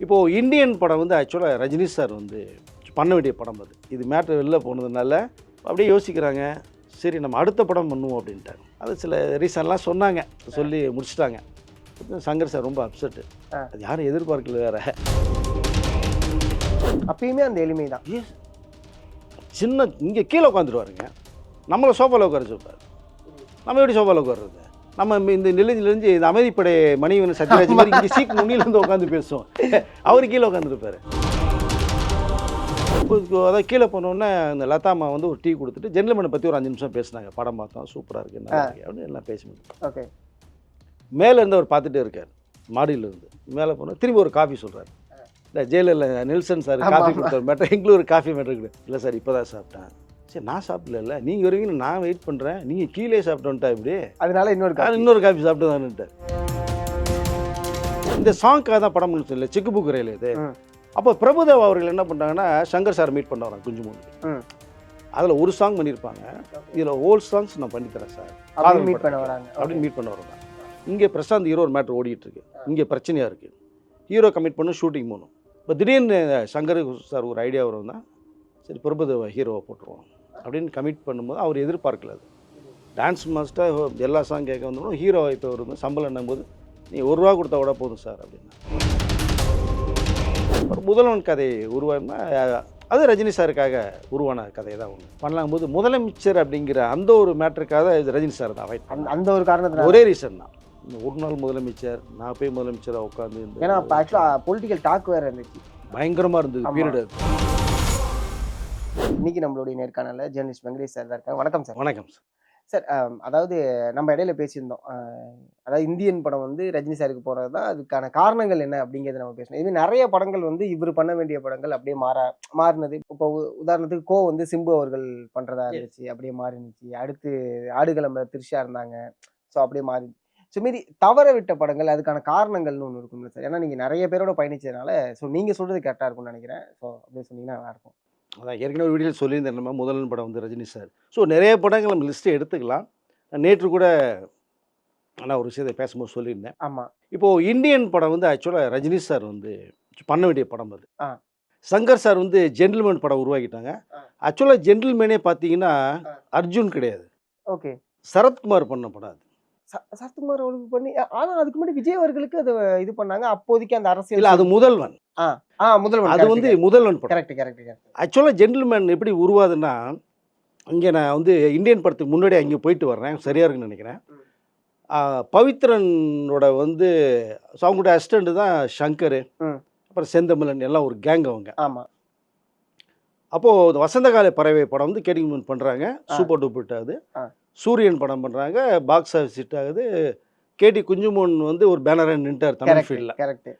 இப்போது இந்தியன் படம் வந்து ஆக்சுவலாக ரஜினி சார் வந்து பண்ண வேண்டிய படம் அது. இது மேட்ரு வெளில போனதுனால அப்படியே யோசிக்கிறாங்க, சரி நம்ம அடுத்த படம் பண்ணுவோம் அப்படின்ட்டாங்க. அது சில ரீசன்லாம் சொன்னாங்க, சொல்லி முடிச்சிட்டாங்க. சங்கர் சார் ரொம்ப அப்செட்டு. அது யாரும் எதிர்பார்க்கல வேற. அப்பயுமே அந்த எளிமை தான். சின்ன இங்கே கீழே உட்காந்துருவாருங்க, நம்மளை சோஃபாவில் உட்கார சொல்லுவார். நம்ம எப்படி சோஃபாவில் உட்கார்றது? நம்ம இந்த நெளிஞ்சு இந்த அமைதிப்படை மணிவன் சத்யராஜ் மாதிரி இங்கே சீக்கு நுண்ணிலேருந்து உட்காந்து பேசுவோம். அவர் கீழே உட்காந்துருப்பார். அதான் கீழே போனோடனே இந்த லதாமா வந்து ஒரு டீ கொடுத்துட்டு ஜென்டில்மேனை பற்றி ஒரு 5 நிமிஷம் பேசினாங்க. படம் பார்த்தோம், சூப்பராக இருக்குது, நல்லா இருக்கு அப்படின்னு எல்லாம் பேசினோம். ஓகே. மேலே இருந்து அவர் பார்த்துட்டே இருக்கார், மாடியிலேருந்து மேலே போனால் திரும்பி ஒரு காஃபி சொல்கிறார். இல்லை ஜெயிலில் நெல்சன் சார் காஃபி கொடுத்தார் மேட்டர், எங்களுக்கு ஒரு காஃபி மேட்டர் கிடையாது. இல்லை சார் இப்போ தான் சாப்பிட்டேன். சரி நான் சாப்பிடல, நீங்கள் வருவீங்கன்னு நான் வெயிட் பண்ணுறேன், நீங்கள் கீழே சாப்பிட்டோன்ட்டா இப்படி, அதனால இன்னொரு காஃபி சாப்பிட்டு தான்ட்டார். இந்த சாங்க்காக தான் படம் முடிச்சு இல்லை சிக்கு புக்கு ரயில் இது. அப்போ பிரபுதேவா அவர்கள் என்ன பண்ணுறாங்கன்னா சங்கர் சார் மீட் பண்ண வராங்க குஞ்சுமோனுக்கு. அதில் ஒரு சாங் பண்ணியிருப்பாங்க, இதில் ஓல்ட் சாங்ஸ் நான் பண்ணித்தரேன் சார் அப்படின்னு மீட் பண்ண வராங்க. அப்படின்னு மீட் பண்ண வராங்க. இங்கே பிரசாந்த் ஹீரோ ஒரு மேட்ரு ஓடிட்டுருக்கு, இங்கே பிரச்சனையாக இருக்குது, ஹீரோ கமிட் பண்ண ஷூட்டிங் போகணும். இப்போ திடீர்னு சங்கர் சார் ஒரு ஐடியா வரும் தான், சரி பிரபுதேவா ஹீரோவை போட்டுருவோம் அப்படின்னு கமிட் பண்ணும்போது அவர் எதிர்பார்க்கல. அது டான்ஸ் மாஸ்டர் எல்லா சாங் கேட்க வந்தோம், ஹீரோ இப்போ வரும்போது சம்பளம் என்னும்போது நீ ₹1 கொடுத்தா கூட போதும் சார் அப்படின்னா. ஒரு முதல்வன் கதை உருவானா அது ரஜினி சாருக்காக உருவான கதை தான் ஒன்று பண்ணலாம் போது முதலமைச்சர் அப்படிங்கிற அந்த ஒரு மேட்டருக்காக இது ரஜினி சார் தான் அவாய்ட் அந்த ஒரு காரணத்தில் ஒரே ரீசன் தான். ஒரு நாள் முதலமைச்சர், நான் போய் முதலமைச்சராக உட்காந்து, ஏன்னா அப்போ ஆக்சுவலாக பொலிட்டிக்கல் டாக் வேறு இருந்துச்சு, பயங்கரமாக இருந்தது பீரியட். இன்னைக்கு நம்மளுடைய நேர்காணலில் ஜேர்னலிஸ்ட் வெங்கடேஷ் சார் தான் இருக்காங்க. வணக்கம் சார். வணக்கம் சார். சார், அதாவது நம்ம இடையில பேசியிருந்தோம், அதாவது இந்தியன் படம் வந்து ரஜினி சாருக்கு போகிறது தான், அதுக்கான காரணங்கள் என்ன அப்படிங்கிறத நம்ம பேசணும். இது நிறைய படங்கள் வந்து இவர் பண்ண வேண்டிய படங்கள் அப்படியே மாறினது. இப்போ உதாரணத்துக்கு வந்து சிம்பு அவர்கள் பண்ணுறதா இருந்துச்சு, அப்படியே மாறினுச்சு. அடுத்து ஆடுகளம்ல திரிஷா இருந்தாங்க, ஸோ அப்படியே மாறி. ஸோ மீறி தவற விட்ட படங்கள் அதுக்கான காரணங்கள்னு ஒன்று இருக்குங்களா சார்? ஏன்னா நீங்கள் நிறைய பேரோட பயணிச்சதுனால, ஸோ நீங்கள் சொல்கிறது கரெக்டாக இருக்கும்னு நினைக்கிறேன். ஸோ அப்படியே சொன்னீங்கன்னா நல்லாயிருக்கும். அதான் ஏற்கனவே ஒரு வீடியோவில் சொல்லியிருந்தேன், நம்ம முதல்வன் படம் வந்து ரஜினி சார். ஸோ நிறைய படங்கள் நம்ம லிஸ்ட்டை எடுத்துக்கலாம். நேற்று கூட நான் ஒரு விஷயத்தை பேசும்போது சொல்லியிருந்தேன். ஆமாம். இப்போது இந்தியன் படம் வந்து ஆக்சுவலாக ரஜினி சார் வந்து பண்ண வேண்டிய படம் அது. சங்கர் சார் வந்து ஜென்டில்மேன் படம் உருவாக்கிட்டாங்க. ஆக்சுவலாக ஜென்டில்மேனே பார்த்தீங்கன்னா அர்ஜுன் கிடையாது, ஓகே, சரத்குமார் பண்ண படம் அது. சரத்குமார் அவர்களுக்கு பண்ணி, ஆனால் அதுக்கு முன்னாடி விஜய் அவர்களுக்கு அது இது பண்ணாங்க. அப்போதைக்கு அந்த அரசியல் இல்லை, அது முதல்வன். முதல்வன், அது வந்து முதல்வன் படம். Correct correct correct. ஆக்சுவலாக ஜென்டில்மேன் எப்படி உருவாதுன்னா, இங்கே நான் வந்து இந்தியன் படத்துக்கு முன்னாடி அங்கே போயிட்டு வர்றேன், சரியாக இருக்குன்னு நினைக்கிறேன். பவித்ரனோட வந்து அவங்களோட அசிஸ்டண்ட் தான் சங்கர், அப்புறம் செந்தமிழன், எல்லாம் ஒரு கேங் அவங்க. ஆமாம். அப்போது வசந்தகால பறவை படம் வந்து கேடிங்மன் பண்ணுறாங்க, சூப்பர் டூப்பர் ஹிட் ஆகுது. சூரியன் படம் பண்ணுறாங்க, பாக்ஸ் ஆஃபீஸ் ஹிட் ஆகுது. கேடி குஞ்சுமோன் வந்து ஒரு பேனரை நின்ட்டார் தமிழ் ஃபீல்டில். கரெக்ட்.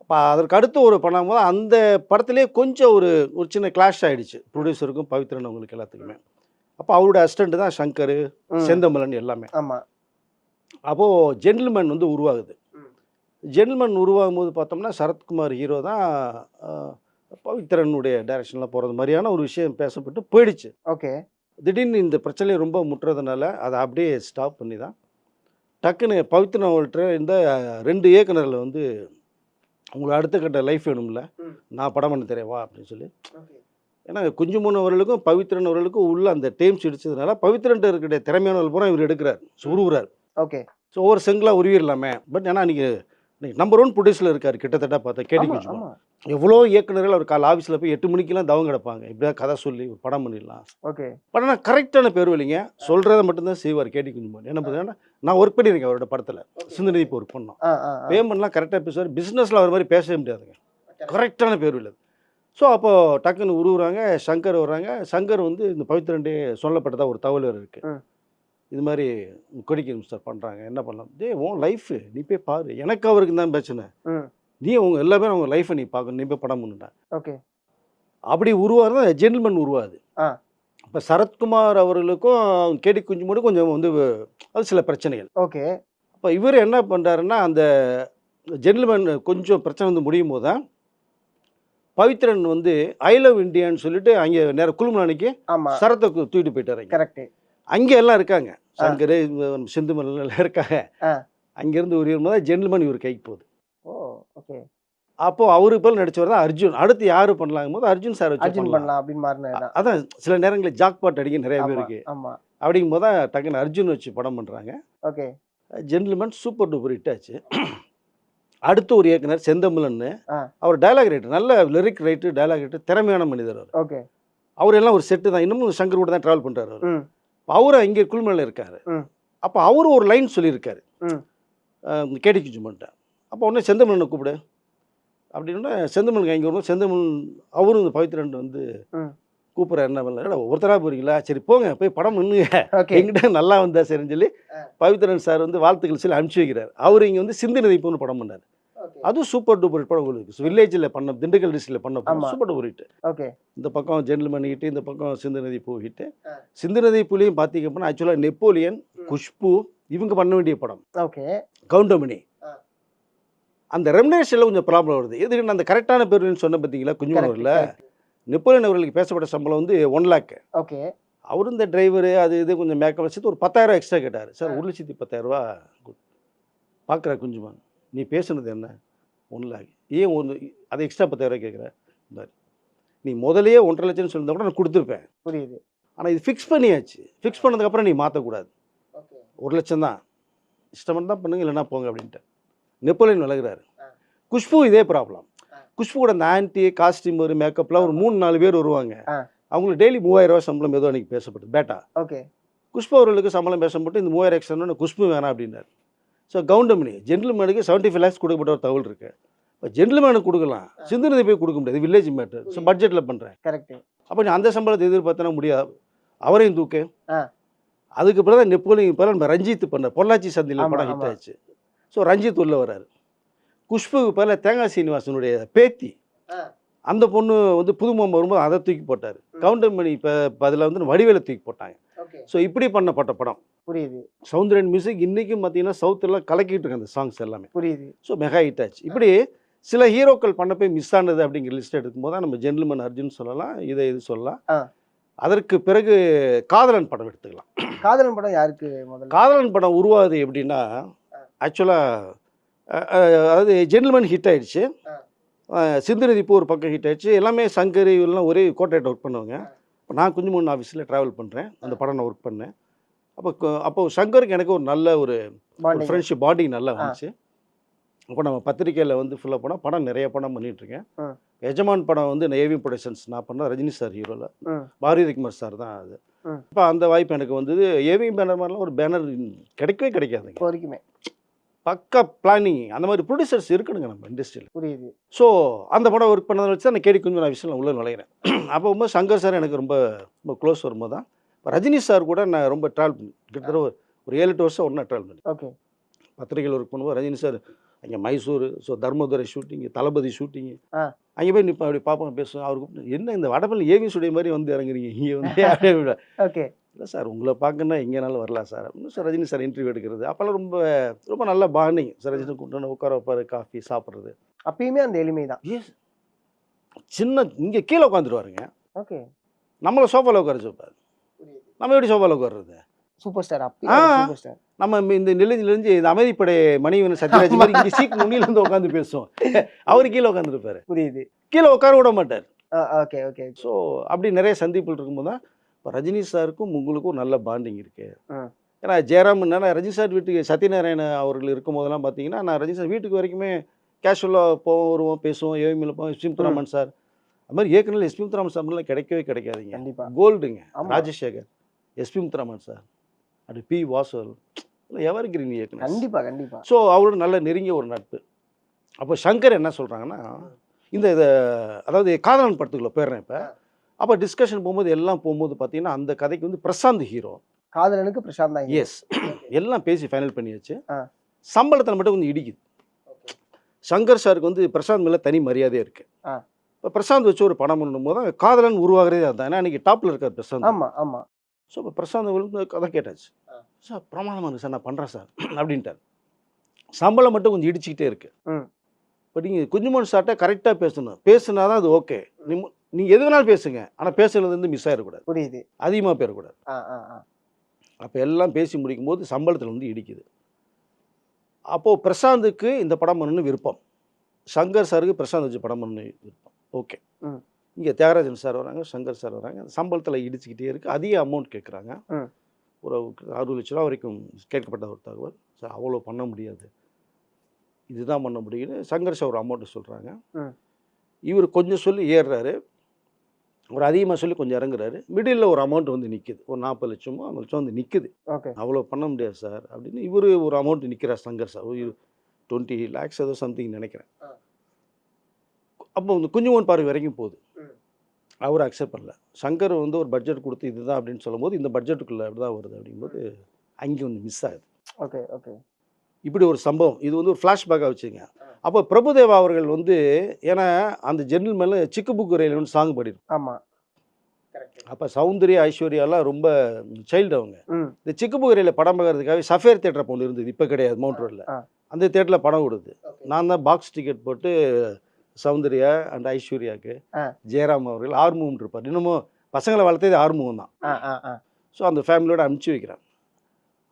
அப்போ அதற்கு அடுத்து ஒரு பண்ணும்போது அந்த படத்துலேயே கொஞ்சம் ஒரு சின்ன கிளாஷ் ஆகிடுச்சு ப்ரொடியூசருக்கும் பவித்ரன் அவங்களுக்கு எல்லாத்துக்குமே. அப்போ அவரோட அசிஸ்டண்ட் தான் சங்கர், செந்தமிழன் எல்லாமே. ஆமாம். அப்போது ஜென்டில்மேன் வந்து உருவாகுது. ஜென்டில்மேன் உருவாகும் போது பார்த்தோம்னா சரத்குமார் ஹீரோ தான் பவித்ரனுடைய டைரக்ஷனில் போகிறது மாதிரியான ஒரு விஷயம் பேசப்பட்டு போயிடுச்சு. ஓகே. திடீர்னு இந்த பிரச்சனையை ரொம்ப முட்டுறதுனால அதை அப்படியே ஸ்டாப் பண்ணி தான் டக்குன்னு பவித்ரன் அவங்கள்ட்ட இந்த 2 இயக்குனரில் வந்து உங்களுக்கு அடுத்த கட்ட லைஃப் வேணும்ல, நான் படம் பண்ண தெரியவா அப்படின்னு சொல்லி. ஏன்னா குஞ்சுமோன் அவர்களுக்கும் பவித்ரன் அவர்களுக்கும் உள்ள அந்த டேம்ஸ் இடிச்சதுனால பவித்ரன்ட்டு இருக்கிற திறமையானவர்கள் பூரா இவர் எடுக்கிறார், உருவுறார். ஓகே. ஸோ ஒவ்வொரு செங்கலாக உருவிடலாமே. பட் ஏன்னா இன்றைக்கி நம்பர் 1 ப்ரொடியூஸில் இருக்கார் கிட்டத்தட்ட பார்த்தா கேடி குஞ்சுமோன். எவ்வளோ இயக்குனர்கள் அவர் காலை ஆஃபீஸில் போய் 8 மணிக்கெல்லாம் தவம் கிடப்பாங்க, இப்படியா கதை சொல்லி ஒரு படம் பண்ணிடலாம். ஓகே. பட் ஆனால் கரெக்டான பேர் இல்லைங்க, சொல்கிறத மட்டும்தான் செய்வார் கேடி குஞ்சுமோன். என்ன பார்த்தீங்கன்னா நான் ஒர்க் பண்ணியிருக்கேன் அவரோட படத்தில், சிந்துநிதி இப்போ ஒர்க் பண்ணோம். பேமெண்ட்லாம் கரெக்டாக பேசுவார், பிஸ்னஸில் அவர் மாதிரி பேசவே முடியாதுங்க, கரெக்டான பேர் இல்லை. ஸோ அப்போது டக்குன்னு உருவுறாங்க, சங்கர் வர்றாங்க. சங்கர் வந்து இந்த பவித்ரன்டே சொல்லப்பட்டதாக ஒரு தகவல் இருக்குது, இது மாதிரி கொடிக்கு சார் பண்ணுறாங்க, என்ன பண்ணலாம், உன் லைஃபு நீ போய் பாரு, எனக்கு அவருக்கு தான் பிரச்சனை, நீ உங்க எல்லாமே அவங்க லைஃப்பை நீ பார்க்கணும், நீ போய் படம் பண்ணுட்டேன். ஓகே. அப்படி உருவாகிறது ஜென்டில்மேன் உருவாது. இப்போ சரத்குமார் அவர்களுக்கும் கேடி குஞ்சுமோனுக்கும் கொஞ்சம் வந்து அது சில பிரச்சனைகள். ஓகே. அப்போ இவர் என்ன பண்ணுறாருன்னா அந்த ஜென்டில்மேன் கொஞ்சம் பிரச்சனை வந்து முடியும் போது தான் பவித்ரன் வந்து ஐ லவ் இண்டியான்னு சொல்லிட்டு அங்கே நேரம் குழுமணிக்கு சரத்தை தூக்கிட்டு போயிட்டாரு. கரெக்ட். அங்கே எல்லாம் இருக்காங்க, சங்கர், சிந்துமலன் எல்லாம் இருக்காங்க. அங்கேருந்து ஒரு வரும்போது ஜென்டில்மேன் இவர் கைக்கு போகுது. ஓ, ஓகே. அப்போ அவருக்கு பேர் நடிச்சவர் தான் அர்ஜுன். அடுத்து யாரு பண்ணலாங்கும் போது அர்ஜுன் சார் வச்சு அர்ஜுன் பண்ணலாம் அப்படின்னு மாறினதுதான். அதான் சில நேரங்களில் ஜாக்பாட் அடிக்க நிறைய ஆமா பேருக்கு. ஆமா. அப்படிங்கும் போது தான் டக்குன்னு அர்ஜுன் வச்சு படம் பண்ணுறாங்க. Okay. Gentleman super duper hit ஆச்சு. அடுத்து ஒரு இயக்குனர் செந்தமிழன்னு, ஆ. அவர் டயலாக் ரைட்டர், நல்ல லிரிக் ரைட்டர், டயலாக் ரைட்டர், திறமையான மனிதர் அவர். ஓகே. அவர் எல்லாம் ஒரு செட்டு தான். இன்னமும் சங்கர் கூட தான் ட்ராவல் பண்ணுறாரு அவர். ம். அவரும் இங்கே குழுமலையில் இருக்காரு. ம். அப்போ அவரும் ஒரு லைன் சொல்லியிருக்காரு ம். கேடி குஞ்சுமன்ட்ட. அப்போ உடனே செந்தமிழனை கூப்பிடு அப்படின்னா செந்தமிழன் இங்கே வரும்போது செந்தமிழன் அவரும் இந்த பவித்ரன் வந்து ம். கூப்பிட்ற என்ன பண்ணல ஒருத்தராக போகிறீங்களா, சரி போங்க போய் படம் பண்ணுங்க, ஓகே. எங்கிட்ட நல்லா வந்தா சரின்னு சொல்லி பவித்ரன் சார் வந்து வாழ்த்துக்கள் சொல்லி அனுப்பிச்சி வைக்கிறார். அவர் இங்கே வந்து சிந்து நதிப்புன்னு படம் பண்ணார். அதுவும் சூப்பர் டூப்பர் படம் உங்களுக்கு வில்லேஜில் பண்ண திண்டுக்கல் டிஸ்ட்ரிக்டில் பண்ண படம் சூப்பர் டூப்பர் ஹிட். ஓகே. இந்த பக்கம் ஜென்டில்மேன் ஹிட், இந்த பக்கம் சிந்து நதி பூ ஹிட். சிந்து நதி பூலையும் பார்த்தீங்க அப்படின்னா ஆக்சுவலாக நெப்போலியன், குஷ்பு இவங்க பண்ண வேண்டிய படம். ஓகே. கவுண்டமணி. அந்த ரெமினேஷனில் கொஞ்சம் ப்ராப்ளம் வருது. எதுக்கு அந்த கரெக்டான பேருன்னு சொன்ன பார்த்தீங்களா குஞ்சுமனூரில் நெப்போலியன் அவர்களுக்கு பேசப்பட்ட சம்பளம் வந்து 1 lakh. ஓகே. அவரும் இந்த டிரைவரு அது இது கொஞ்சம் மேக்கப் வச்சு ஒரு 10,000 எக்ஸ்ட்ரா கேட்டார். சார் 1,10,000 பார்க்குற குஞ்சுமான் நீ பேசுனது என்ன 1 lakh, ஏன் ஒன்று அதை எக்ஸ்ட்ரா 10,000 கேட்குற, நீ முதலையே 1.5 லட்சம்னு சொல்லியிருந்தா கூட நான் கொடுத்துருப்பேன். புரியுது. ஆனால் இது ஃபிக்ஸ் பண்ணியாச்சு. ஃபிக்ஸ் பண்ணதுக்கப்புறம் நீ மாற்றக்கூடாது. 1 லட்சம் தான் இஷ்டம் தான் பண்ணுங்க, இல்லைன்னா போங்க அப்படின்ட்டு நெப்போலியன் விலகுறாரு. குஷ்பு இதே ப்ராப்ளம். குஷ்பு கூட இந்த ஆன்டி காஸ்டியூம் ஒரு மேக்கப்லாம் ஒரு 3-4 பேர் வருவாங்க. அவங்களுக்கு டெய்லி 3000 சம்பளம் ஏதோ அன்றைக்கி பேசப்பட்டது பேட்டா. ஓகே. குஷ்பு அவர்களுக்கு சம்பளம் பேசப்பட்டு இந்த 3000 எக்ஸ்ட்ரா குஷ்பு வேணாம் அப்படின்னாரு. ஸோ கவுண்டமணி ஜென்டில்மேனுக்கு 75 lakhs கொடுக்கப்பட்ட ஒரு தகவல் இருக்குது. இப்போ ஜென்டில்மேனுக்கு கொடுக்கலாம், சிந்து நதி போய் கொடுக்க முடியாது, வில்லேஜ் மேட்டர். ஸோ பட்ஜெட்டில் பண்ணுறேன். கரெக்ட். அப்போ நீ அந்த சம்பளத்தை எதிர்பார்த்தனா முடியாது, அவரையும் தூக்கு. அதுக்கு பிறகு தான் நெப்போலியன் பிறகு நம்ம ரஞ்சித் பண்ண பொள்ளாச்சி சந்தையில் படம் ஹிட் ஆச்சு. ஸோ ரஞ்சித் உள்ள வர்றாரு. குஷ்புக்கு பிறகு தேங்காய் சீனிவாசனுடைய பேத்தி அந்த பொண்ணு வந்து புதுமுகம் வரும்போது அதை தூக்கி போட்டார். கவுண்டமணி இப்போ அதில் வந்து வடிவேலை தூக்கி போட்டாங்க. ஸோ இப்படி பண்ணப்பட்ட படம். புரியுது. சவுந்தரன் மியூசிக் இன்றைக்கும் பார்த்தீங்கன்னா சவுத்தெல்லாம் கலக்கிட்டு இருக்கு அந்த சாங்ஸ் எல்லாமே. புரியுது. ஸோ மெகா ஹிட் ஆச்சு. இப்படி சில ஹீரோக்கள் பண்ண போய் மிஸ் ஆனது அப்படிங்கிற லிஸ்ட் எடுக்கும்போது தான் நம்ம ஜென்டில்மேன் அர்ஜுன் சொல்லலாம், இதை இது சொல்லலாம். அதற்கு பிறகு காதலன் படம் எடுத்துக்கலாம். காதலன் படம் யாருக்கு முதல்ல? காதலன் படம் உருவாகுது எப்படின்னா ஆக்சுவலாக அதாவது ஜென்டில்மேன் ஹிட் ஆயிடுச்சு, சிந்து நதி பூ ஒரு பக்கம் ஹிட் ஆயிடுச்சு, எல்லாமே சங்கர் இவெல்லாம் ஒரே கோட்டையிட்ட ஒர்க் பண்ணுவாங்க. இப்போ நான் குஞ்சுமன் ஆஃபீஸில் ட்ராவல் பண்ணுறேன், அந்த படம் நான் ஒர்க் பண்ணேன். அப்போ சங்கருக்கு எனக்கு ஒரு நல்ல ஒரு ஃப்ரெண்ட்ஷிப் பாடி நல்லா வந்துச்சு. அப்போ நம்ம பத்திரிக்கையில் வந்து ஃபுல்லாக போனால் படம் நிறைய படம் பண்ணிகிட்ருக்கேன். எஜமான் படம் வந்து ஏவி ப்ரொடக்ஷன்ஸ் நான் பண்ண ரஜினி சார் ஹீரோவில், பாரதி குமார் சார் தான் அது. இப்போ அந்த வாய்ப்பு எனக்கு வந்தது. ஏவி பேனர் மாதிரிலாம் ஒரு பேனர் கிடைக்கவே கிடைக்காதுங்க வரைக்குமே. பக்கா பிளானிங் அந்த மாதிரி ப்ரொடியூசர்ஸ் இருக்கணுங்க நம்ம இண்டஸ்ட்ரியில். புரியுது. ஸோ அந்த படம் ஒர்க் பண்ணதை வச்சு தான் கேடி குஞ்சு நான் விஷயம் உள்ள நுழைகிறேன். அப்போ ரொம்ப சங்கர் சார் எனக்கு ரொம்ப ரொம்ப க்ளோஸ் வரும்போது தான் ரஜினி சார் கூட நான் ரொம்ப ட்ராவல் பண்ணி கிட்டத்தட்ட ஒரு 7-8 வருஷம் ஒன்றா ட்ராவல் பண்ணி. ஓகே. பத்திரிகையில் ஒர்க் பண்ணும்போது ரஜினி சார் அங்கே மைசூர், ஸோ தர்மதுரை ஷூட்டிங்கு, தளபதி ஷூட்டிங்கு, அங்கே போய் நிற்பேன், அப்படி பார்ப்போம், பேசுவேன். அவருக்கு என்ன இந்த வடபள்ளி ஏவி ஸ்டுடியோ மாதிரி வந்து இறங்குறீங்க இங்கே வந்து அப்படியே. ஓகே. இல்லை சார் உங்களை பார்க்கணுன்னா எங்கேனாலும் வரலாம் சார் அப்படின்னு சார் ரஜினி சார் இன்டர்வியூ எடுக்கிறது. அப்போல்லாம் ரொம்ப ரொம்ப நல்ல பாண்டிங் சார். ரஜினி கூப்பிட்டு உட்கார வைப்பார், காஃபி சாப்பிட்றது. அப்பயுமே அந்த எளிமை தான். எஸ். சின்ன இங்கே கீழே உட்காந்துருவாருங்க. ஓகே. நம்மளை சோஃபாவில் உட்கார வைப்பார். நம்ம எப்படி சோஃபாவில் உட்கார்றது? Super star. Super star. நம்ம இந்த நெளிஞ்சு இந்த அமைதிப்படை மணிவன் சத்யராஜ் மாதிரி இங்கே சீட் நுண்ணிலேருந்து உட்காந்து பேசுவோம். அவர் கீழே உட்காந்துருப்பாரு. புரியுது. கீழே உட்கார விட மாட்டார். Okay okay. ஸோ அப்படி நிறைய சந்திப்புகள் இருக்கும்போது தான் இப்போ ரஜினி சாருக்கும் உங்களுக்கும் நல்ல பாண்டிங் இருக்கு. ஏன்னா ஜெயராம் ரஜினி சார் வீட்டுக்கு சத்யநாராயண அவர்கள் இருக்கும் போதெல்லாம் பார்த்தீங்கன்னா நான் ரஜினி சார் வீட்டுக்கு வரைக்குமே கேஷுவலாக போவோம், வருவோம், பேசுவோம், ஏவிமில் போவோம். எஸ்பி முத்துராமன் சார் அது மாதிரி ஏற்கனவே எஸ்பி முத்துராமன் சார்லாம் கிடைக்கவே கிடைக்காதுங்க. கண்டிப்பாக கோல்டுங்க. ராஜசேகர், எஸ்பி முத்துராமன் சார், அது பி வாசல் எவர் கிரீன் இயக்குனர். கண்டிப்பாக கண்டிப்பாக. ஸோ அவரோட நல்ல நெருங்கிய ஒரு நட்பு. அப்போ சங்கர் என்ன சொல்கிறாங்கன்னா இந்த அதாவது காதலன் படத்துக்குள்ள போயிடுறேன் இப்போ. அப்போ டிஸ்கஷன் போகும்போது எல்லாம் போகும்போது பார்த்தீங்கன்னா அந்த கதைக்கு வந்து பிரசாந்த் ஹீரோ. காதலனுக்கு பிரசாந்த் தான். எஸ். எல்லாம் பேசி ஃபைனல் பண்ணியாச்சு. சம்பளத்தில் மட்டும் கொஞ்சம் இடிக்குது. சங்கர் சாருக்கு வந்து பிரசாந்த் மேலே தனி மரியாதையாக இருக்குது. இப்போ பிரசாந்த் வச்சு ஒரு படம் பண்ணும் போது தான் காதலன் உருவாகிறதே அதுதான். ஏன்னா அன்றைக்கி டாப்பில் இருக்கார் பிரசாந்த். ஆமாம் ஆமாம். ஸோ இப்போ பிரசாந்த் வந்து கதை கேட்டாச்சு. சார் பிரமாதமாக இருக்குது சார், நான் பண்ணுறேன் சார் அப்படின்ட்டார். சம்பளம் மட்டும் கொஞ்சம் இடிச்சிக்கிட்டே இருக்குது. இப்போ நீங்கள் குஞ்சுமன் சார்ட்ட கரெக்டாக பேசணும். பேசுனா தான் அது ஓகே. நீங்கள் எது வேணாலும் பேசுங்க, ஆனால் பேசுறது வந்து மிஸ் ஆகிடக்கூடாது. புரியுது. அதிகமாக போயிடக்கூடாது. அப்போ எல்லாம் பேசி முடிக்கும் போது சம்பளத்தில் வந்து இடிக்குது. அப்போது பிரசாந்துக்கு இந்த படம் பண்ணணும்னு விருப்பம். சங்கர் சாருக்கு பிரசாந்த் வச்சு படம் பண்ணி இருப்போம். ஓகே. இங்கே தியாகராஜன் சார் வராங்க, சங்கர் சார் வராங்க. சம்பளத்தில் இடிச்சுக்கிட்டே இருக்குது. அதிக அமௌண்ட் கேட்குறாங்க. ஒரு 60 லட்ச ரூபா வரைக்கும் கேட்கப்பட்ட ஒரு தகவல். சார் அவ்வளோ பண்ண முடியாது, இதுதான் பண்ண முடியும்னு சங்கர் சார் ஒரு அமௌண்ட்டு சொல்கிறாங்க. இவர் கொஞ்சம் சொல்லி ஏறுறாரு, ஒரு அதிகமாக சொல்லி கொஞ்சம் இறங்குறாரு. மிடில் ஒரு அமௌண்ட் வந்து நிற்கிது. ஒரு 40 லட்சமோ 50 லட்சம் வந்து நிற்குது. அவ்வளோ பண்ண முடியாது சார் அப்படின்னு இவர் ஒரு அமௌண்ட் நிற்கிறார் சங்கர் சார். 20 lakhs ஏதோ சம்திங் நினைக்கிறேன். அப்போ இந்த குஞ்சுமோன் பார்வை வரைக்கும் போகுது. அவர் அக்செப்ட் பண்ணல. சங்கர் வந்து ஒரு பட்ஜெட் கொடுத்து இதுதான் அப்படின்னு சொல்லும்போது இந்த பட்ஜெட்டுக்குள்ளே அப்படி தான் வருது அப்படிங்கும்போது அங்கே வந்து மிஸ் ஆகுது. ஓகே. இப்படி ஒரு சம்பவம். இது வந்து ஒரு ஃப்ளாஷ்பேக்காக வச்சுங்க. அப்போ பிரபுதேவா அவர்கள் வந்து ஏன்னா அந்த ஜென்டில்மேன்ல சிக்கு புக்கு ரயில்னு சாங் பாடிருக்கும். ஆமாம். அப்போ சௌந்தர்யா ஐஸ்வர்யாலாம் ரொம்ப சைல்டு அவங்க. இந்த சிக்கு புக்கு ரயிலில் படம் பார்க்கறதுக்காக சஃபேர் தேட்டர் ஒன்று இருந்தது, இப்போ கிடையாது, மவுண்ட் ரோடில். அந்த தேட்டரில் படம் கொடுது. நான் தான் பாக்ஸ் டிக்கெட் போட்டு சௌந்தர்யா அண்ட் ஐஸ்வர்யாவுக்கு ஜெயராம் அவர்கள் ஆர்முகம் இருப்பார். இன்னமும் பசங்களை வளர்த்தது ஆர்முகம் தான். ஸோ அந்த ஃபேமிலியோடு அனுப்பிச்சி வைக்கிறேன்.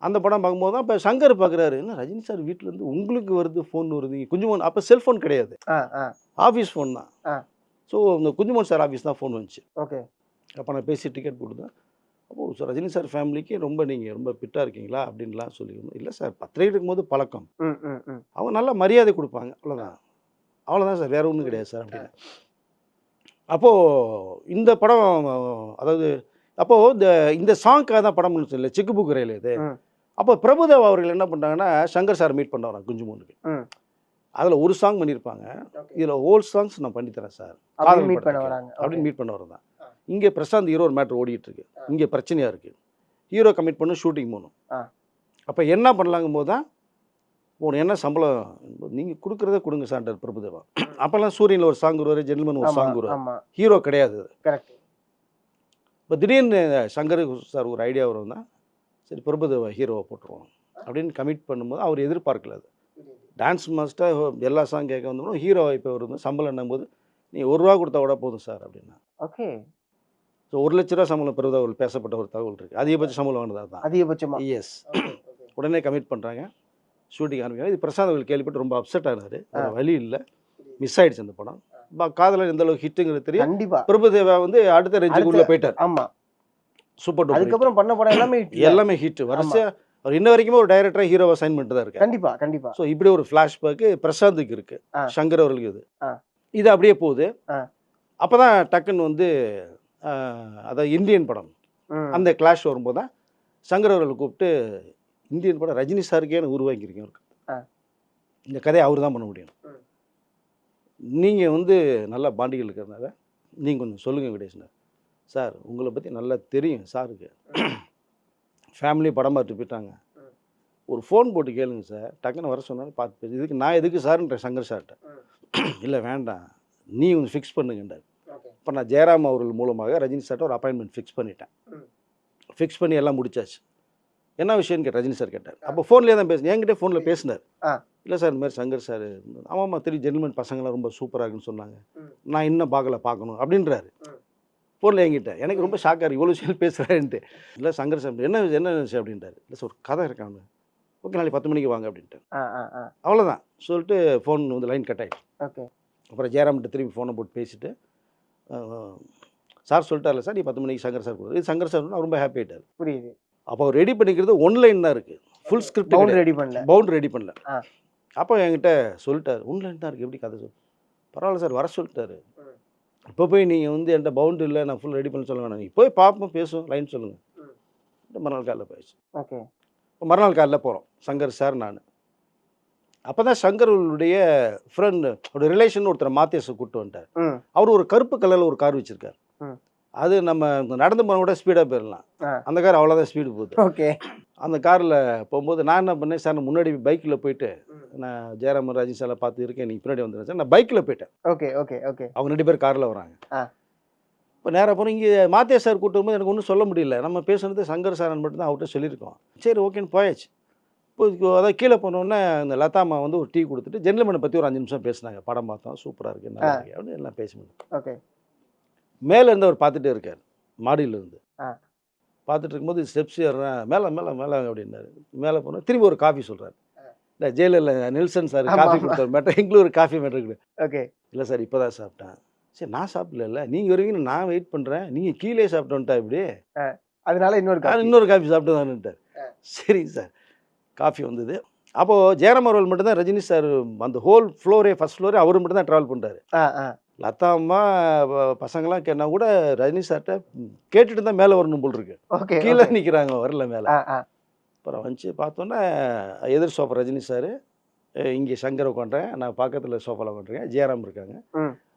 அந்த படம் பார்க்கும்போது தான் இப்போ சங்கர் பார்க்குறாரு, என்ன ரஜினி சார் வீட்டிலேருந்து உங்களுக்கு வருது, ஃபோன் வருது. குஞ்சுமோன் அப்போ செல்ஃபோன் கிடையாது, ஆஃபீஸ் ஃபோன் தான். ஸோ இந்த குஞ்சுமோன் சார் ஆஃபீஸ் தான் ஃபோன் வந்துச்சு. ஓகே. அப்போ நான் பேசி டிக்கெட் கொடுத்தேன். அப்போது சார் ரஜினி சார் ஃபேமிலிக்கு ரொம்ப நீங்கள் ரொம்ப ஃபிட்டாக இருக்கீங்களா அப்படின்லாம் சொல்லியிருந்தோம். இல்லை சார் பத்திரிகை இருக்கும்போது பழக்கம், அவங்க நல்லா மரியாதை கொடுப்பாங்க, அவ்வளோதான் சார், வேறு ஒன்றும் கிடையாது சார் அப்படின்னு. அப்போது இந்த படம் அதாவது அப்போது இந்த சாங்க்காக தான் படம் முடிச்சு இல்லை சிக்கு புக்கு ரயில் இது. அப்போ பிரபுதேவா அவர்கள் என்ன பண்ணுறாங்கன்னா சங்கர் சார் மீட் பண்ணுறாங்க குஞ்சுமோனுக்கு. அதில் ஒரு சாங் பண்ணியிருப்பாங்க, இதில் ஹோல் சாங்ஸ் நான் பண்ணித்தரேன் சார் அப்படின்னு மீட் பண்ண வரேன் தான். இங்கே பிரசாந்த் ஹீரோ ஒரு மேட்ரு ஓடிட்டுருக்கு, இங்கே பிரச்சனையாக இருக்குது, ஹீரோ கமிட் பண்ண ஷூட்டிங் போகணும். அப்போ என்ன பண்ணலாங்கும் போது தான் உனக்கு என்ன சம்பளம் நீங்கள் கொடுக்குறதே கொடுங்க சார் பிரபுதேவா. அப்போல்லாம் சூரியனில் ஒரு சாங் வருவார், ஜென்டில்மேன் ஒரு சாங் வருவார், ஹீரோ கிடையாது. இப்போ திடீர்னு சங்கர் சார் ஒரு ஐடியா வரும் தான், சரி பிரபுதேவா ஹீரோவை போட்டுருவோம் அப்படின்னு கமிட் பண்ணும்போது அவர் எதிர்பார்க்கல. அது டான்ஸ் மாஸ்டர் எல்லா சாங் கேட்க வந்தோம்னா ஹீரோ இப்போ வருது சம்பளம் என்னும்போது நீ ₹1 கொடுத்தா விட போதும் சார் அப்படின்னா. ஓகே. ஸோ 1 லட்ச ரூபா சம்பளம் பிரபுதேவா பேசப்பட்ட ஒரு தகவல் இருக்குது. அதிகபட்ச சம்பளம் வேணுதா தான் அதிகபட்சமாக. எஸ். உடனே கமிட் பண்ணுறாங்க, ஷூட்டிங் ஆரம்பிக்கிறாங்க. இது பிரசாந்த் அவர்கள் கேள்விப்பட்டு ரொம்ப அப்செட் ஆனார். வழி இல்லை, மிஸ் ஆகிடுச்சு அந்த படம். காதலன் எந்த அளவுக்கு ஹிட்டுங்கிறது தெரியும். கண்டிப்பாக பிரபுதேவா வந்து அடுத்த ரேஞ்சுக்குள்ளே போயிட்டார். ஆமாம், சூப்பர் டூப்பர். அதுக்கப்புறம் பண்ண படம் எல்லாமே ஹிட். வரிசையாக அவர் இன்ன வரைக்குமே ஒரு டைரக்டராக ஹீரோவை சைன் பண்ணிட்டு தான் இருக்கு. கண்டிப்பாக. ஸோ இப்படி ஒரு ஃப்ளாஷ்பேக்கு பிரசாந்துக்கு இருக்குது, சங்கர் அவர்களுக்கு இது இது அப்படியே போகுது. அப்போ தான் டக்குன்னு வந்து அதாவது இந்தியன் படம் அந்த கிளாஷ் வரும்போது தான் சங்கர் அவர்களை கூப்பிட்டு இந்தியன் படம் ரஜினி சாருக்கே உருவாக்கியிருக்கேன், இந்த கதையை அவர் தான் பண்ண முடியும், நீங்கள் வந்து நல்லா பாண்டிகள் இருக்கிறதுனால நீங்கள் கொஞ்சம் சொல்லுங்கள் வெங்கடேஷ்னர் சார், உங்களை பற்றி நல்லா தெரியும் சாருக்கு, ஃபேமிலி படம் பார்த்துட்டு போயிட்டாங்க, ஒரு ஃபோன் போட்டு கேளுங்க சார், டக்குன்னு வர சொன்னாலும் பார்த்து பேசு. இதுக்கு நான் எதுக்கு சார்ன்ற சங்கர் சார்கிட்ட. இல்லை வேண்டாம், நீ கொஞ்சம் ஃபிக்ஸ் பண்ணுங்கன்றார். இப்போ நான் ஜெயராம் அவர்கள் மூலமாக ரஜினி சார்ட்ட ஒரு அப்பாயின்மெண்ட் ஃபிக்ஸ் பண்ணிட்டேன். ஃபிக்ஸ் பண்ணி எல்லாம் முடிச்சாச்சு. என்ன விஷயம்னு கேட்டார், ரஜினி சார் கேட்டார். அப்போ ஃபோன்லேயே தான் பேசுனேன், என்கிட்ட ஃபோனில் பேசினார். இல்லை சார் இந்த மாதிரி சங்கர் சார் ஆமாம்மா தெரியும், ஜென்டில்மேன் பசங்களாம் ரொம்ப சூப்பராக இருக்குன்னு சொன்னாங்க, நான் இன்னும் பார்க்கணும் அப்படின்றாரு ஃபோனில் என்கிட்ட. எனக்கு ரொம்ப ஷாக்காக இருக்குது, இவ்வளோ விஷயம் பேசுகிறாருன்ட்டு. இல்லை சங்கர் சார் என்ன விஷயம் அப்படின்ட்டார். இல்லை சார் ஒரு கதை இருக்காங்க, ஓகே நாளைக்கு 10 மணிக்கு வாங்க அப்படின்ட்டு. அவ்வளோதான் சொல்லிட்டு ஃபோன் வந்து லைன் கட் ஆகிடுச்சு. ஓகே. அப்புறம் ஜெயராம்கிட்ட திரும்பி ஃபோனை போட்டு பேசிவிட்டு சார் சொல்லிட்டார்ல சார் நீ 10 மணிக்கு சங்கர் சார் கொடுக்குறது. இது சங்கர் சார் ரொம்ப ஹாப்பி ஆகிட்டார். புரியுது. அப்போ அவர் ரெடி பண்ணிக்கிறது ஒன்லைன் தான் இருக்குது, ஃபுல் ஸ்கிரிப்ட் பவுண்ட் ரெடி பண்ணல. அப்போ என்கிட்ட சொல்லிட்டார் ஒன்லைன் தான் இருக்குது, எப்படி கதை சொல். பரவாயில்ல சார் வர சொல்லிட்டாரு. இப்போ போய் நீங்கள் வந்து என்கிட்ட பவுண்ட் இல்லை நான் ஃபுல் ரெடி பண்ண சொல்ல வேணாம், நீங்கள் போய் பார்ப்போம் பேசுவோம் லைன் சொல்லுங்கள். மறுநாள் காலையில் போயிடுச்சு. ஓகே. மறுநாள் காலையில் போகிறோம் சங்கர் சார் நான். அப்போ தான் சங்கருடைய ஃப்ரெண்டு ஒரு ரிலேஷன் ஒருத்தர் மாத்தியஸை கூப்பிட்டு வந்துட்டார். அவர் ஒரு கருப்பு கலரில் ஒரு கார் வச்சுருக்கார். அது நம்ம நடந்து போன கூட ஸ்பீடாக போயிடலாம், அந்த கார் அவ்வளோதான் ஸ்பீடு போகுது. ஓகே. அந்த காரில் போகும்போது நான் என்ன பண்ணேன், சார் நான் முன்னாடி பைக்கில் போயிட்டு நான் ஜெயராம் ரஜினி சார் பார்த்து இருக்கேன், நீங்கள் பின்னாடி வந்துடுறேன் சார், நான் பைக்கில் போயிட்டேன். Okay okay okay. அவங்க 2 பேர் காரில் வராங்க. இப்போ நேராக போகிறோம், இங்கே மாத்தியா சார் கூப்பிட்டு வரும்போது எனக்கு ஒன்றும் சொல்ல முடியல, நம்ம பேசுனது சங்கர் சாரன் மட்டும் தான் அவர்கிட்ட சொல்லியிருக்கோம். சரி ஓகேன்னு போயாச்சு. இப்போ அதாவது கீழே போனோடனே இந்த லதாமா வந்து ஒரு டீ கொடுத்துட்டு ஜென்டில்மேனை பற்றி ஒரு 5 நிமிஷம் பேசினாங்க. படம் பார்த்தோம், சூப்பராக இருக்குது, நல்லா இருக்கு அப்படின்னு எல்லாம் பேசினோம். ஓகே. மேலே இருந்து அவர் பார்த்துட்டே இருக்கார், மாடியிலேருந்து பார்த்துட்டு இருக்கும்போது ஸ்டெப்ஸ் ஏறுறேன், மேலே மேலே மேலே அப்படின்னாரு. மேலே போனால் திரும்பி ஒரு காஃபி சொல்கிறார். இல்லை ஜெயிலில் நெல்சன் சார் ஆமா, காஃபி ஆமா. கொடுத்தாரு மேட்டர், எங்களுக்கு ஒரு காஃபி மேட்டர் இருக்குது. ஓகே. இல்லை சார் இப்போ தான் சாப்பிட்டேன். சரி நான் சாப்பிடல, நீங்கள் வருவீங்கன்னு நான் வெயிட் பண்ணுறேன், நீங்கள் கீழே சாப்பிட்டு வந்துட்டா இப்படி, அதனால இன்னொரு நான் காப்பி. இன்னொரு காஃபி சாப்பிட்டு தான்ட்டார். சரிங்க சார், காஃபி வந்தது. அப்போது ஜெயராம் அவர்கள் மட்டும்தான் ரஜினி சார் அந்த ஹோல் ஃப்ளோரே ஃபர்ஸ்ட் ஃப்ளோரே அவர் மட்டும் தான் ட்ராவல் பண்ணுறாரு. லதா அம்மா பசங்களாம் கேட்டா கூட ரஜினி சார்கிட்ட கேட்டுட்டு தான் மேலே வரணும் போல் இருக்கு. ஓகே. கீழே நிற்கிறாங்க, வரல மேலே. ஆ. அப்புறம் வந்துச்சு பார்த்தோன்னே எதிர் சோஃபா ரஜினி சார், இங்கே சங்கர் உட்காந்துறேன், நான் பக்கத்தில் சோஃபாவில் உட்காந்துருக்கேன், ஜெயராம் இருக்காங்க.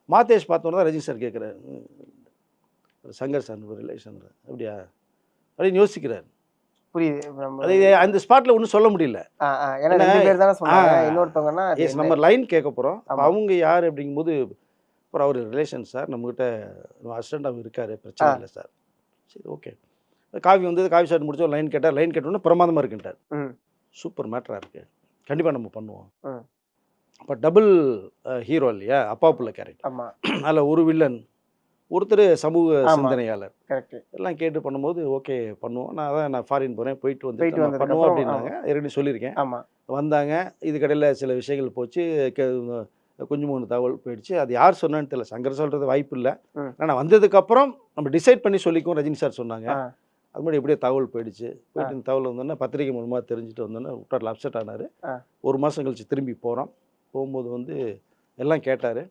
மாதேஷ் பார்த்தோன்னா தான் ரஜினி சார் கேட்குறாரு, சங்கர் சார் ரிலேஷன் அப்படியா அப்படின்னு யோசிக்கிறார். புரியுது. அது அந்த ஸ்பாட்டில் ஒன்றும் சொல்ல முடியல. ஏன்னா 2 பேர் தானே சொன்னாங்க, இன்னொருத்தவங்கன்னா எஸ் நம்ம லைன் கேட்க போகிறோம், அவங்க யார் அப்படிங்கும்போது அப்புறம் அவர் ரிலேஷன் சார், நம்மக்கிட்ட அசிஸ்டண்ட் அவர் இருக்கார், பிரச்சனை இல்லை சார். சரி ஓகே. காஃபி வந்தது, காஃபி சாப்பிட்டு முடிச்சோம், லைன் கேட்டார், லைன் கேட்டோன்னே பிரமாதமாக இருக்குன்ட்டார். சூப்பர் மேட்டராக இருக்குது, கண்டிப்பாக நம்ம பண்ணுவோம். அப்போ டபுள் ஹீரோ இல்லையா, அப்பா புள்ள கேரக்டர். ஆமாம். அதில் ஒரு வில்லன், ஒருத்தர் சமூக சிந்தனையாளர். கரெக்ட். எல்லாம் கேட்டு பண்ணும்போது ஓகே பண்ணுவோம். நான் ஃபாரின் போகிறேன், போயிட்டு வந்து வந்ததுக்கு பண்ணுவோம் அப்புறம் அப்படின்னாங்க. ஏற்கனவே சொல்லியிருக்கேன். ஆமாம். வந்தாங்க, இதுக்கடையில் சில விஷயங்கள் போச்சு, கொஞ்சம் 3 தகவல் போயிடுச்சு. அது யார் சொன்னான்னு தெரியல, சங்கர் சொல்கிறது வாய்ப்பு இல்லை. ஆனால் வந்ததுக்கப்புறம் நம்ம டிசைட் பண்ணி சொல்லிக்குவோம் ரஜினி சார் சொன்னாங்க. அது மாதிரி எப்படியோ தகவல் போயிடுச்சு. போயிட்டு இந்த தகவல் வந்தோன்னே பத்திரிகை மூலமாக தெரிஞ்சுட்டு வந்தோன்னே விட்டாரில் அப்செட் ஆனார். 1 மாதம் கழிச்சு திரும்பி போகிறோம். போகும்போது வந்து எல்லாம் கேட்டார்.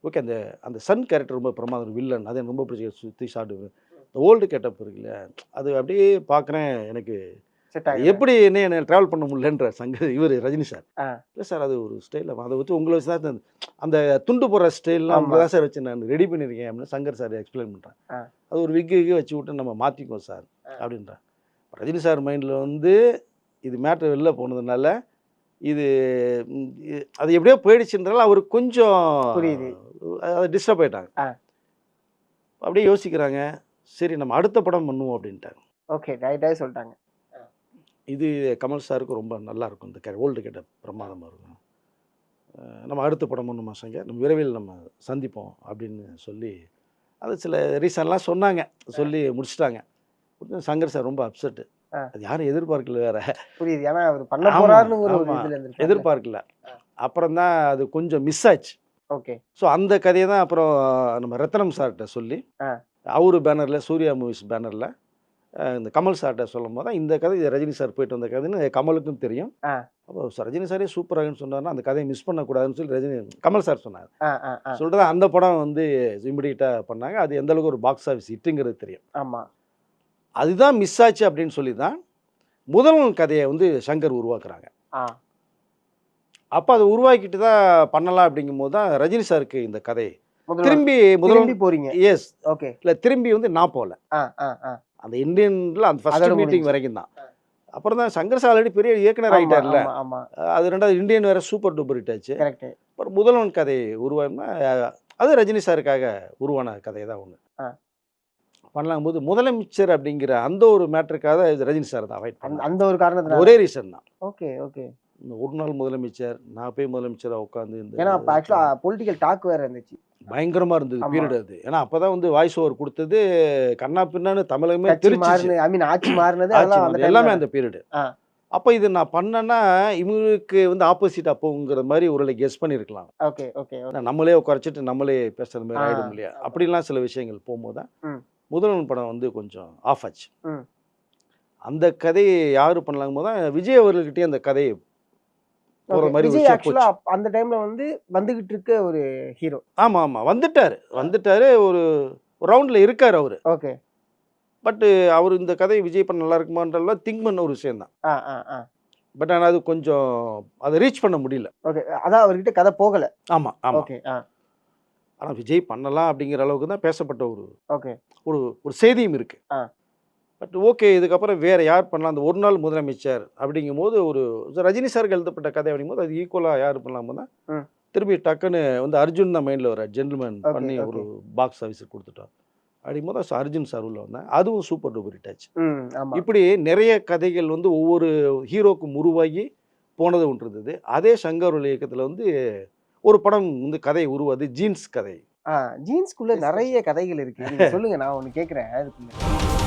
ஓகே, அந்த அந்த சன் கேரக்டர் ரொம்ப பிரமாதம், வில்லன், அது எனக்கு ரொம்ப பிடிச்சி, சுற்றி சாப்பிடுவேன். இந்த ஓல்டு கெட்டப் இருக்குல்ல, அது அப்படியே பார்க்குறேன், எனக்கு எப்படி என்ன ட்ராவல் பண்ண முடியலன்ற சங்கர் இவர் ரஜினி சார். இல்லை சார் அது ஒரு ஸ்டைலில் அதை வச்சு உங்களை வச்சு தான் அந்த துண்டு போடுற ஸ்டைல்லாம் உங்களை தான் சார் வச்சு நான் ரெடி பண்ணியிருக்கேன் அப்படின்னு சங்கர் சார் எக்ஸ்பிளைன் பண்ணுறேன். அது ஒரு விக்கு வச்சு விட்டு நம்ம மாற்றிக்குவோம் சார் அப்படின்றான். ரஜினி சார் மைண்டில் வந்து இது மேட்ரு வெளில போனதுனால இது அது எப்படியோ போயிடுச்சுன்றால அவருக்கு கொஞ்சம் அதை டிஸ்டர்ப் ஆகிட்டாங்க. அப்படியே யோசிக்கிறாங்க, சரி நம்ம அடுத்த படம் பண்ணுவோம் அப்படின்ட்டாங்க. ஓகே, ரைட்டாக சொல்லிட்டாங்க. இது கமல் சாருக்கு ரொம்ப நல்லாயிருக்கும், இந்த ஓல்டு கெட்ட பிரமாதமாக இருக்கும், நம்ம அடுத்த படம் பண்ணுமா சங்கர், நம்ம விரைவில் நம்ம சந்திப்போம் அப்படின்னு சொல்லி அது சில ரீசன்லாம் சொன்னாங்க, சொல்லி முடிச்சிட்டாங்க. சங்கர் சார் ரொம்ப அப்செட்டு, அது யாரும் எதிர்பார்க்கல வேற. புரியுது, ஏன்னா அவர் பண்ண போறாருன்னு ஒரு எதிர்பார்க்கல. அப்புறம் தான் அது கொஞ்சம் மிஸ் ஆச்சு. ஓகே. ஸோ அந்த கதையை தான் அப்புறம் நம்ம ரத்னம் சார்கிட்ட சொல்லி, அவரு பேனரில், சூர்யா மூவிஸ் பேனரில் இந்த கமல் சார்கிட்ட சொல்லும் போது தான் இந்த கதை ரஜினி சார் போயிட்டு வந்த கதைன்னு கமலுக்கும் தெரியும். அப்போ ரஜினி சாரே சூப்பராகன்னு சொன்னார்னா அந்த கதையை மிஸ் பண்ணக்கூடாதுன்னு சொல்லி ரஜினி கமல் சார் சொன்னார். சொல்லிட்டு தான் அந்த படம் வந்து இமிடியேட்டாக பண்ணாங்க. அது எந்த அளவுக்கு ஒரு பாக்ஸ் ஆஃபீஸ் ஹிட்டுங்கிறது தெரியும். ஆமாம், அதுதான் மிஸ் ஆச்சு அப்படின்னு சொல்லி தான் முதல் கதையை வந்து சங்கர் உருவாக்குறாங்க. அப்போ அதை உருவாக்கிட்டு தான் பண்ணலாம் அப்படிங்கும்போது தான் ரஜினி சாருக்கு இந்த கதை திரும்பி முதல்ல போறீங்க. Yes, okay. இல்லை திரும்பி வந்து நான் போகல, அந்த இந்தியன்ல அந்த ஃபர்ஸ்ட் மீட்டிங் வரைக்கும் தான். அப்புறம் தான் சங்கர் சார் ஆல்ரெடி பெரிய இயக்குனர் ஆகிட்டார்ல, அது 2வது இந்தியன் வேற சூப்பர் டூப்பர் ஹிட் ஆச்சு. அப்புறம் முதல்வன் கதை உருவானா அது ரஜினி சாருக்காக உருவான கதையை தான் ஒன்று பண்ணலாம் போது முதலமைச்சர் அப்படிங்கிற அந்த ஒரு மேட்டருக்காக ரஜினி சார் தான் அவாய்ட் பண்ண, அந்த ஒரு காரணத்துல ஒரே ரீசன் தான். Okay okay. இந்த ஒரு நாள் முதலமைச்சர், நான் போய் முதலமைச்சராக உட்காந்து இந்த ஏன்னா ஆக்சுவலா பொலிட்டிக்கல் டாக் வேற இருந்துச்சு, பயங்கரமா இருந்தது பீரியட் அது. ஏன்னா அப்பதான் வந்து வாய்ஸ் ஓவர் கொடுத்தது கண்ணா பின்னான்னு தமிழகமே திருச்சி, ஆட்சி மாறினது எல்லாமே அந்த பீரியடு. அப்போ இது நான் பண்ணேன்னா இவங்களுக்கு வந்து ஆப்போசிட் அப்போங்கிற மாதிரி ஒரு கெஸ் பண்ணியிருக்கலாம். Okay okay. நம்மளே குறைச்சிட்டு நம்மளே பேசுற மாதிரி ஆயிடும் இல்லையா, அப்படிலாம் சில விஷயங்கள் போகும்போது தான் முதல்வன் படம் வந்து கொஞ்சம் ஆஃப் ஆச்சு. அந்த கதையை யாரு பண்ணலாங்கும் போது தான் விஜய் அவர்கள்கிட்டயே அந்த கதையை போற மாதிரி விஜய் ஆக்சுவலா அந்த டைம்ல வந்து வந்துகிட்டு இருக்க ஒரு ஹீரோ. ஆமா ஆமா, வந்துட்டாரு ஒரு ரவுண்ட்ல இருக்காரு அவரு. ஓகே. பட் அவர் இந்த கதை விஜய் பண்ண நல்லா இருக்குமான்றலாம் திங்க் பண்ண ஒரு விஷயம் தான். பட் ஆனால் அது கொஞ்சம் அதை ரீச் பண்ண முடியல. ஓகே, அதான் அவர்கிட்ட கதை போகல. ஆமா ஆமா. ஓகே. ஆனால் விஜய் பண்ணலாம் அப்படிங்கிற அளவுக்கு தான் பேசப்பட்ட ஒரு ஓகே ஒரு ஒரு செய்தியும் இருக்கு. பட் ஓகே, இதுக்கப்புறம் வேற யார் பண்ணலாம், அந்த ஒரு நாள் முதலமைச்சர் அப்படிங்கும் போது ஒரு ரஜினி சாருக்கு எழுதப்பட்ட கதை அப்படிங்கும்போது அது ஈக்குவலாக யார் பண்ணலாம் தான் திரும்பி டக்குன்னு வந்து அர்ஜுன் தான் மைண்டில் வர ஜென்டில்மேன் பண்ணி ஒரு பாக்ஸ் ஆஃபீஸ் கொடுத்துட்டோம் அப்படிங்கும்போது அர்ஜுன் சார் உள்ள வந்தேன், அதுவும் சூப்பர் டூப்பர் ஹிட் ஆச்சு. இப்படி நிறைய கதைகள் வந்து ஒவ்வொரு ஹீரோக்கும் உருவாகி போனது ஒன்று இருந்தது. அதே சங்கர் இயக்கத்தில் வந்து ஒரு படம் வந்து கதை உருவாது, ஜீன்ஸ் கதை. ஜீன்ஸ்குள்ள நிறைய கதைகள் இருக்கு, சொல்லுங்க, நான் ஒன்று கேட்குறேன். அதுக்குள்ள